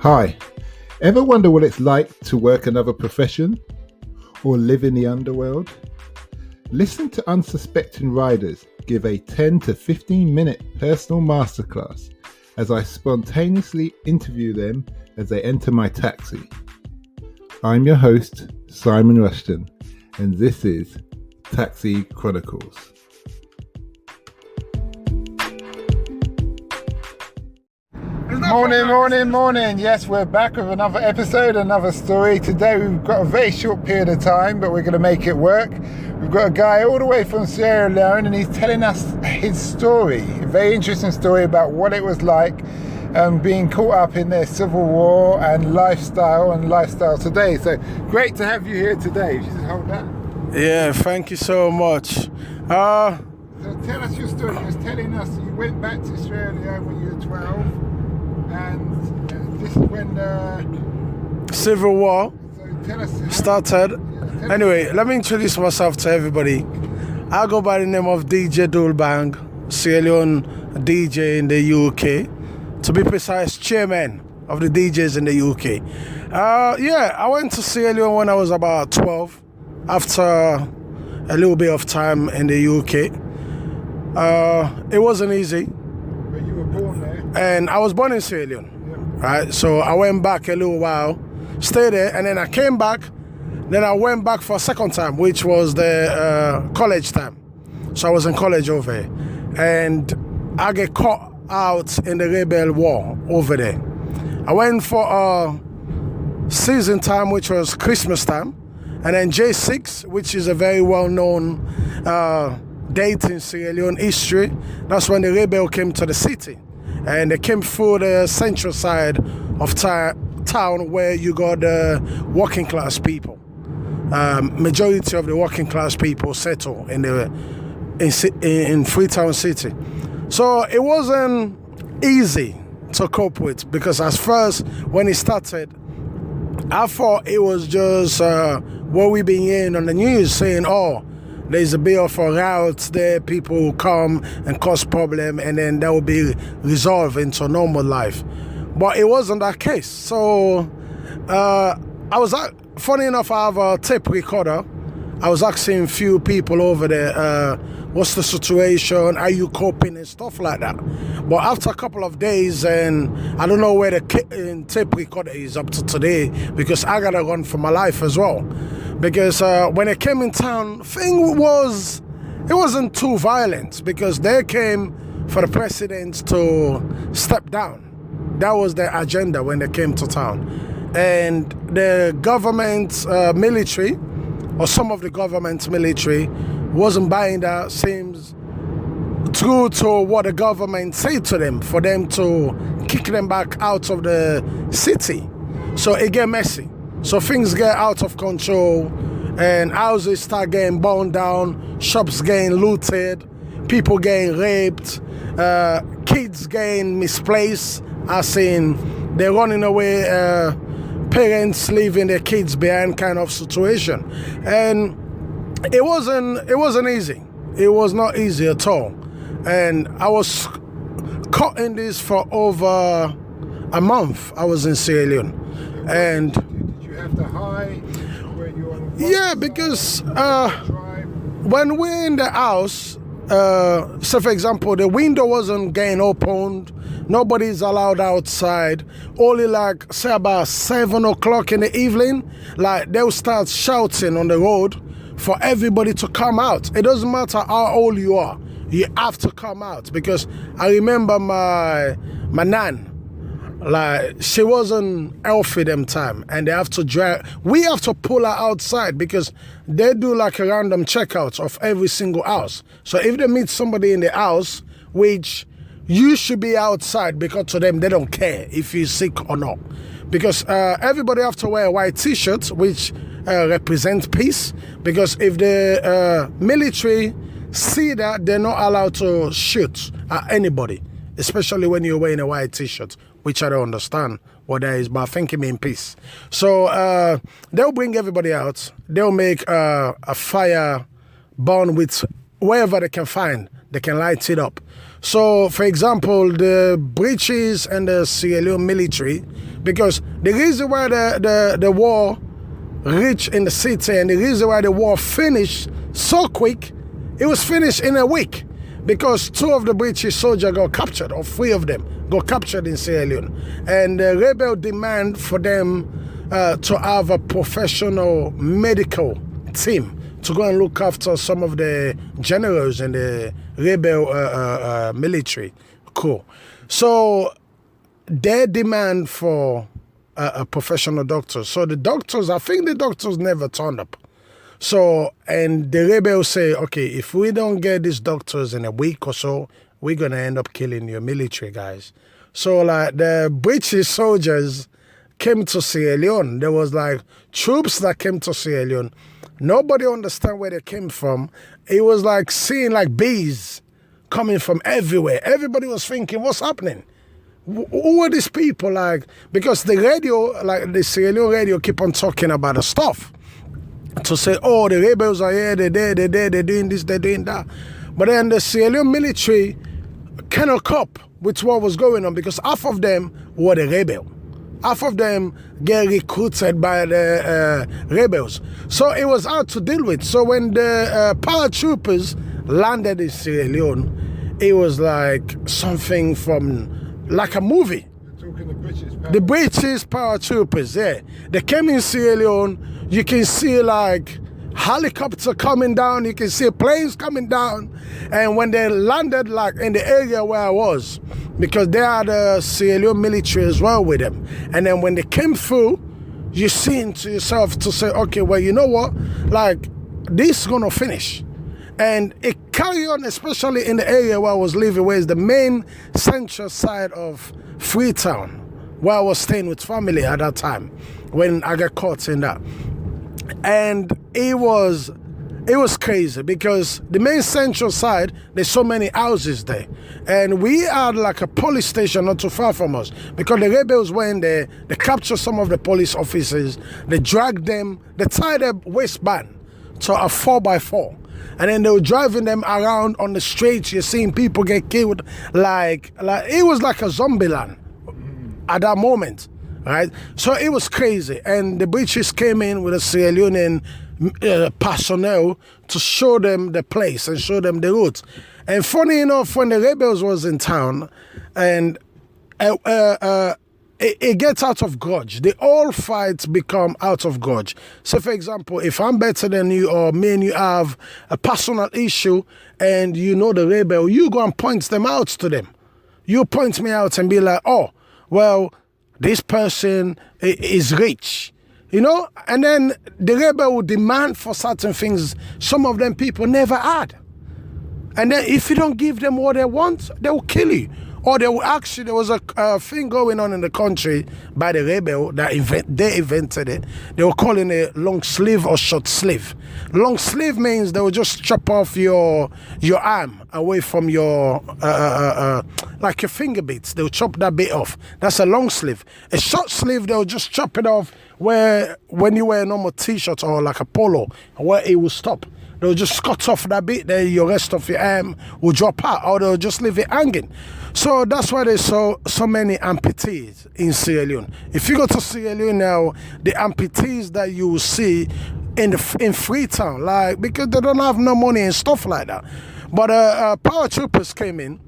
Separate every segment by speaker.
Speaker 1: Hi, ever wonder what it's like to work another profession or live in the underworld? Listen to unsuspecting riders give a 10 to 15 minute personal masterclass as I spontaneously interview them as they enter my taxi. I'm your host, Simon Rushton, and this is Taxi Chronicles. Morning. Yes, we're back with another episode, another story. Today we've got a very short period of time, but we're going to make it work. We've got a guy all the way from Sierra Leone, and he's telling us his story. A very interesting story about what it was like being caught up in their civil war and lifestyle today. So great to have you here today. Just hold that.
Speaker 2: Yeah, thank you so much.
Speaker 1: So tell us your story. You was telling us you went back to Sierra Leone when you were 12. And this is when the
Speaker 2: Civil War started. Anyway, let me introduce myself to everybody. I go by the name of DJ Dulbang, Sierra Leone DJ in the UK. To be precise, chairman of the DJs in the UK. I went to Sierra Leone when I was about 12, after a little bit of time in the UK. It wasn't easy.
Speaker 1: But you were born there.
Speaker 2: And I was born in Sierra Leone, right? So I went back a little while, stayed there, and then I came back. Then I went back for a second time, which was the college time. So I was in college over here. And I get caught out in the rebel war over there. I went for season time, which was Christmas time. And then J6, which is a very well-known date in Sierra Leone history. That's when the rebel came to the city. And they came through the central side of town where you got the working class people. Majority of the working class people settle in Freetown City. So it wasn't easy to cope with, because at first when it started, I thought it was just what we've been hearing on the news saying, there's a bit of a route there, people come and cause problem, and then that will be resolved into normal life. But it wasn't that case. So funny enough, I have a tape recorder. I was asking a few people over there, what's the situation, are you coping and stuff like that. But after a couple of days, and I don't know where the tape recorder is up to today, because I gotta run for my life as well. Because when I came in town, it wasn't too violent, because they came for the president to step down. That was their agenda when they came to town. And the government military, or some of the government military, wasn't buying that, seems true to what the government said to them, for them to kick them back out of the city. So it get messy. So things get out of control, and houses start getting burned down, shops getting looted, people getting raped, kids getting misplaced, as in they're running away, parents leaving their kids behind kind of situation. And it wasn't easy. It was not easy at all. And I was caught in this for over a month. I was in Sierra Leone. And
Speaker 1: did you have to hide?
Speaker 2: Because when we're in the house, so for example, the window wasn't getting opened, nobody's allowed outside. Only like say about 7 o'clock in the evening, like they'll start shouting on the road for everybody to come out. It doesn't matter how old you are, you have to come out. Because I remember my nan, like she wasn't healthy them time, and we have to pull her outside, because they do like a random checkout of every single house. So if they meet somebody in the house, which you should be outside, because to them they don't care if you're sick or not, because everybody have to wear a white t-shirt, which represents peace. Because if the military see that, they're not allowed to shoot at anybody, especially when you're wearing a white t-shirt, which I don't understand what that is, but I think it means peace. So they'll bring everybody out. They'll make a fire burn with wherever they can find. They can light it up. So, for example, the British and the Sierra Leone military because the reason why the war reached in the city and the reason why the war finished so quick, it was finished in a week, because 2 of the British soldiers got captured, or 3 of them got captured in Sierra Leone, and the rebel demand for them to have a professional medical team to go and look after some of the generals in the rebel military coup. So their demand for a professional doctor. So the doctors, I think the doctors never turned up. So, and the rebels say, okay, if we don't get these doctors in a week or so, we're going to end up killing your military guys. So like the British soldiers came to Sierra Leone. There was like troops that came to Sierra Leone. Nobody understand where they came from. It was like seeing like bees coming from everywhere. Everybody was thinking, what's happening? Who are these people? Like, because the radio, like the Sierra Leone radio, keep on talking about the stuff to say, oh, the rebels are here, they're there, they're doing this, they're doing that. But then the Sierra Leone military cannot cope with what was going on, because half of them were the rebel. Half of them get recruited by the rebels. So it was hard to deal with. So when the paratroopers landed in Sierra Leone, it was like something from like a movie.
Speaker 1: You're talking
Speaker 2: the British paratroopers, yeah. They came in Sierra Leone. You can see like helicopter coming down. You can see planes coming down. And when they landed like in the area where I was, because they had the Sierra Leone military as well with them. And then when they came through, you see to yourself to say, okay, well, you know what? Like, this is going to finish. And it carried on, especially in the area where I was living, where is the main central side of Freetown, where I was staying with family at that time, when I got caught in that. And it was crazy, because the main central side, there's so many houses there. And we had like a police station not too far from us, because the rebels went there, they captured some of the police officers, they dragged them, they tied their waistband to a 4x4. And then they were driving them around on the streets. You're seeing people get killed. Like it was like a zombie land at that moment, right? So it was crazy. And the British came in with a Sierra Leonean personnel to show them the place and show them the route. And funny enough, when the rebels was in town, and it gets out of grudge. The old fights become out of grudge. So, for example, if I'm better than you, or me and you have a personal issue, and you know the rebel, you go and point them out to them. You point me out and be like, oh, well, this person is rich, you know? And then the rebel will demand for certain things some of them people never had. And then if you don't give them what they want, they will kill you. Or they will actually, there was a thing going on in the country by the rebel that they invented it. They were calling it long sleeve or short sleeve. Long sleeve means they will just chop off your arm away from your, like your finger bits. They'll chop that bit off. That's a long sleeve. A short sleeve, they'll just chop it off where, when you wear a normal t-shirt or like a polo, where it will stop. They'll just cut off that bit, then your rest of your arm will drop out, or they'll just leave it hanging. So that's why there's so many amputees in Sierra Leone. If you go to Sierra Leone now, the amputees that you will see in Freetown, like, because they don't have no money and stuff like that. But paratroopers came in,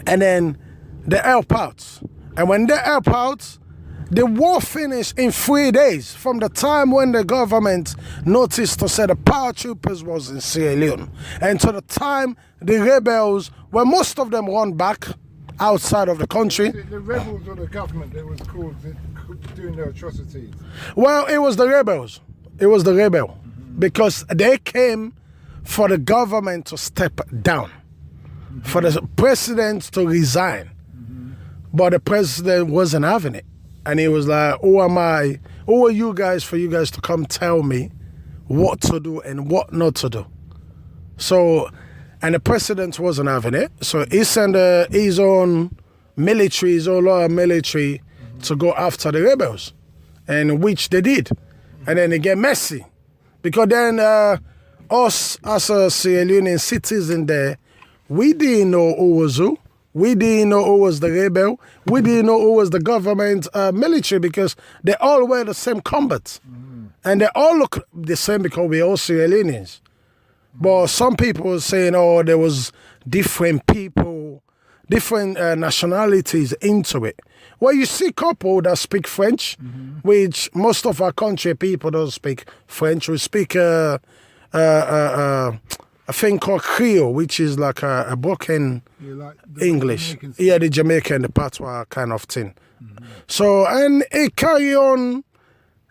Speaker 2: and then they help out. And when they help out, the war finished in 3 days from the time when the government noticed to say the paratroopers was in Sierra Leone, and to the time the rebels, well, most of them run back outside of the country.
Speaker 1: The rebels or the government that was called doing their atrocities?
Speaker 2: Well, it was the rebels. It was the rebel, because they came for the government to step down, for the president to resign. But the president wasn't having it. And he was like, who am I? Who are you guys for you guys to come tell me what to do and what not to do? So, and the president wasn't having it. So he sent his own military, his own loyal military to go after the rebels, and which they did. And then it get messy, because then us as a Sierra Leonean citizen there, we didn't know who was who. We didn't know who was the rebel. We didn't know who was the government military because they all wear the same combat. And they all look the same because we're all Sierra Leoneans. But some people were saying, oh, there was different people, different nationalities into it. Well, you see couple that speak French, which most of our country people don't speak French. We speak a thing called Creole, which is like a broken English. Yeah, the Jamaican, the patois kind of thing. So, and it carry on,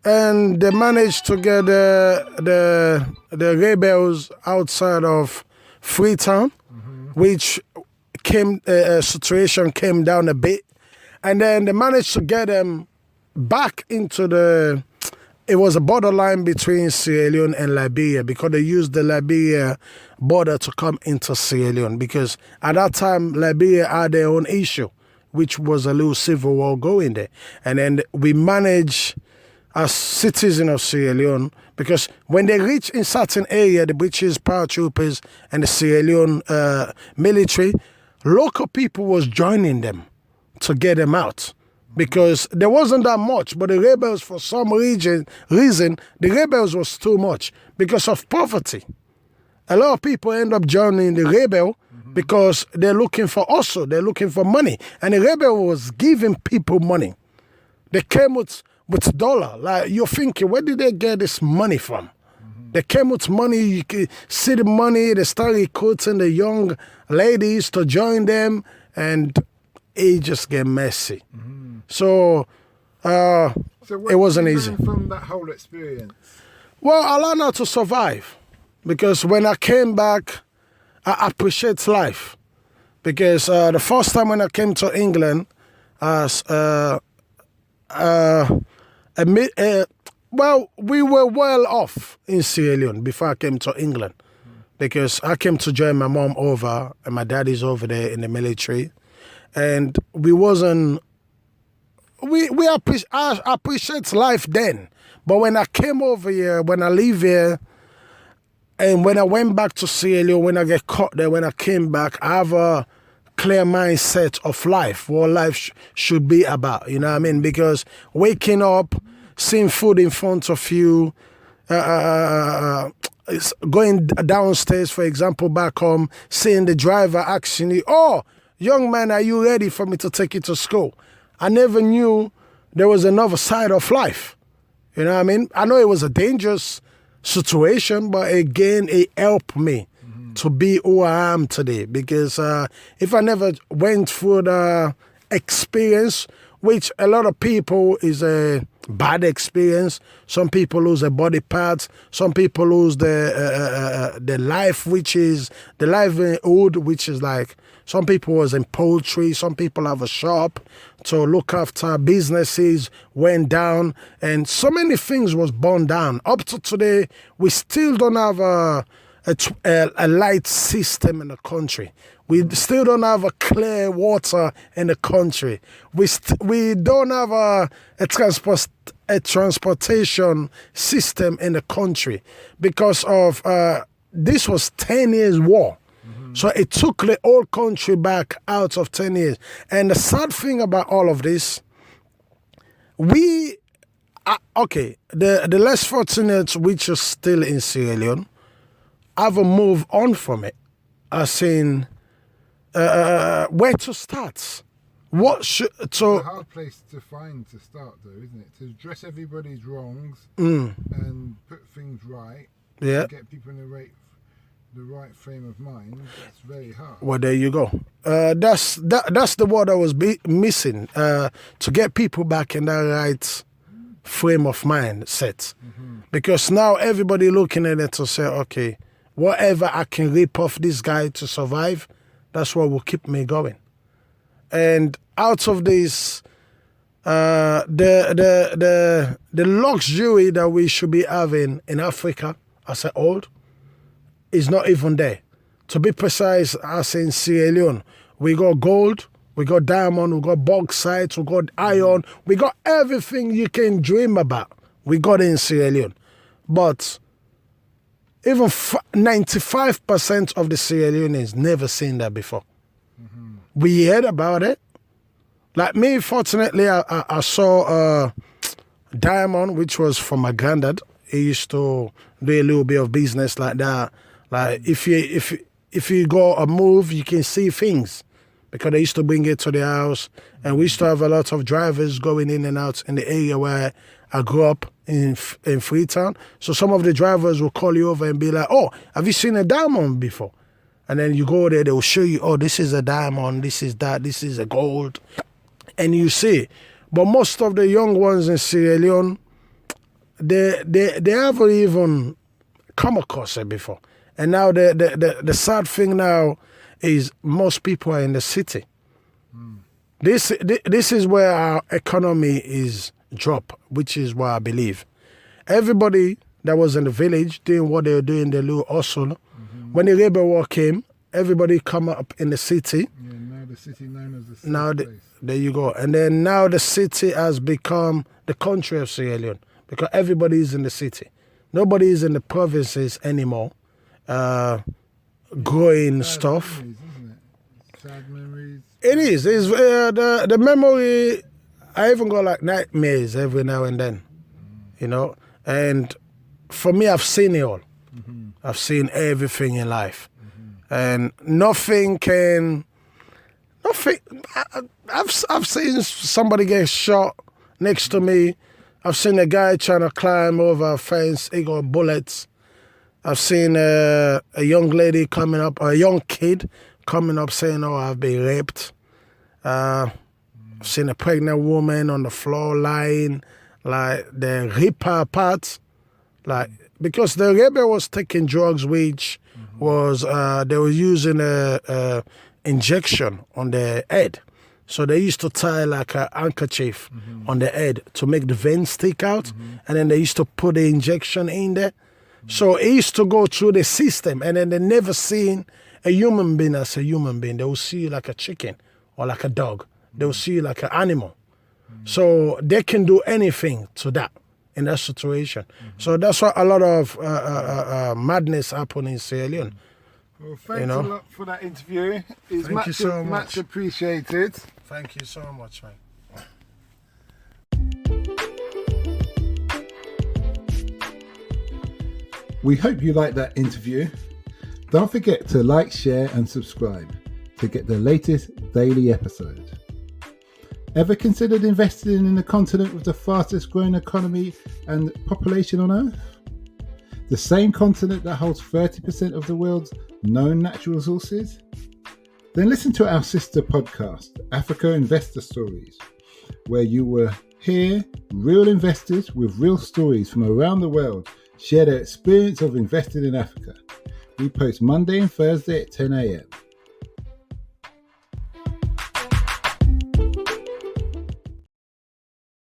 Speaker 2: and they managed to get the rebels outside of Freetown, which situation came down a bit. And then they managed to get them back into it was a borderline between Sierra Leone and Liberia because they used the Liberia border to come into Sierra Leone because at that time, Liberia had their own issue, which was a little civil war going there. And then we managed as citizens of Sierra Leone because when they reach in certain area, the British paratroopers and the Sierra Leone military, local people was joining them to get them out because there wasn't that much, but the rebels, for some reason, the rebels was too much because of poverty. A lot of people end up joining the rebel because they're looking for money, and the rebel was giving people money. They came with dollar. Like you're thinking, where did they get this money from? They came with money. You can see the money. They started recruiting the young ladies to join them, and it just get messy. So it wasn't easy.
Speaker 1: From that whole experience?
Speaker 2: Well, I learned how to survive because when I came back, I appreciate life. Because the first time when I came to England, we were well off in Sierra Leone before I came to England. Because I came to join my mom over, and my daddy's over there in the military. And I appreciate life then. But when I came over here, when I live here, and when I went back to Sierra Leone, when I get caught there, when I came back, I have a clear mindset of life, what life should be about, you know what I mean? Because waking up, seeing food in front of you, going downstairs, for example, back home, seeing the driver asking you, oh, young man, are you ready for me to take you to school? I never knew there was another side of life. You know what I mean? I know it was a dangerous situation, but again, it helped me to be who I am today. Because if I never went through the experience, which a lot of people is a bad experience. Some people lose their body parts. Some people lose the life, which is the livelihood, which is like some people was in poultry. Some people have a shop to look after. Businesses went down, and so many things was burned down. Up to today, we still don't have a light system in the country. We still don't have a clear water in the country. We don't have a transportation system in the country because of this was 10 years war. So it took the whole country back out of 10 years. And the sad thing about all of this, the less fortunate, which is still in Sierra Leone, haven't moved on from it. As in, where to start?
Speaker 1: It's a hard place to find to start, though, isn't it? To address everybody's wrongs and put things right.
Speaker 2: Yeah.
Speaker 1: Get people in the right frame of mind. That's very hard.
Speaker 2: Well, there you go. That's the word I was missing. To get people back in that right frame of mind set, because now everybody looking at it to say, okay, whatever I can rip off this guy to survive, that's what will keep me going. And out of this, the luxury that we should be having in Africa as a whole is not even there. To be precise, as in Sierra Leone, we got gold, we got diamond, we got bauxite, we got iron, we got everything you can dream about. We got it in Sierra Leone. But even 95% of the Sierra Leoneans never seen that before. we heard about it. Like me, fortunately, I saw Diamond, which was from my granddad. He used to do a little bit of business like that. Like if you go a move, you can see things, because they used to bring it to the house, and we used to have a lot of drivers going in and out in the area where I grew up in Freetown. So some of the drivers will call you over and be like, "Oh, have you seen a diamond before?" And then you go there, they will show you, "Oh, this is a diamond, this is that, this is a gold," and you see. But most of the young ones in Sierra Leone, they haven't even come across it before. And now the sad thing now is most people are in the city. This is where our economy is dropped, which is what I believe. Everybody that was in the village doing what they were doing, the little hustle, when the labor war came, everybody come up in the city.
Speaker 1: Yeah, now the city known as the
Speaker 2: Now
Speaker 1: place.
Speaker 2: there you go. And then now the city has become the country of Sierra Leone, because everybody is in the city. Nobody is in the provinces anymore, growing stuff.
Speaker 1: Memories, isn't it? Sad memories.
Speaker 2: It is. It's the memory. I even got like nightmares every now and then, you know. And for me, I've seen it all. I've seen everything in life, and nothing. I've seen somebody get shot next to me. I've seen a guy trying to climb over a fence. He got bullets. I've seen a young lady coming up, a young kid coming up saying, "Oh, I've been raped." I've seen a pregnant woman on the floor lying, like they rip her apart, like because the rebel was taking drugs, which was they were using a injection on their head. So they used to tie like a handkerchief on the head to make the veins stick out, and then they used to put the injection in there. So it used to go through the system, and then they never seen a human being as a human being. They will see you like a chicken or like a dog. They will see you like an animal. So they can do anything to that in that situation. So that's why a lot of madness happen in Sierra Leone.
Speaker 1: Well, thanks a lot for that interview. It's
Speaker 2: Thank you so much.
Speaker 1: much appreciated.
Speaker 2: Thank you so much, man.
Speaker 1: We hope you liked that interview. Don't forget to like, share and subscribe to get the latest daily episode. Ever considered investing in the continent with the fastest growing economy and population on Earth? The same continent that holds 30% of the world's known natural resources? Then listen to our sister podcast, Africa Investor Stories, where you will hear real investors with real stories from around the world share their experience of investing in Africa. We post Monday and Thursday at 10 a.m.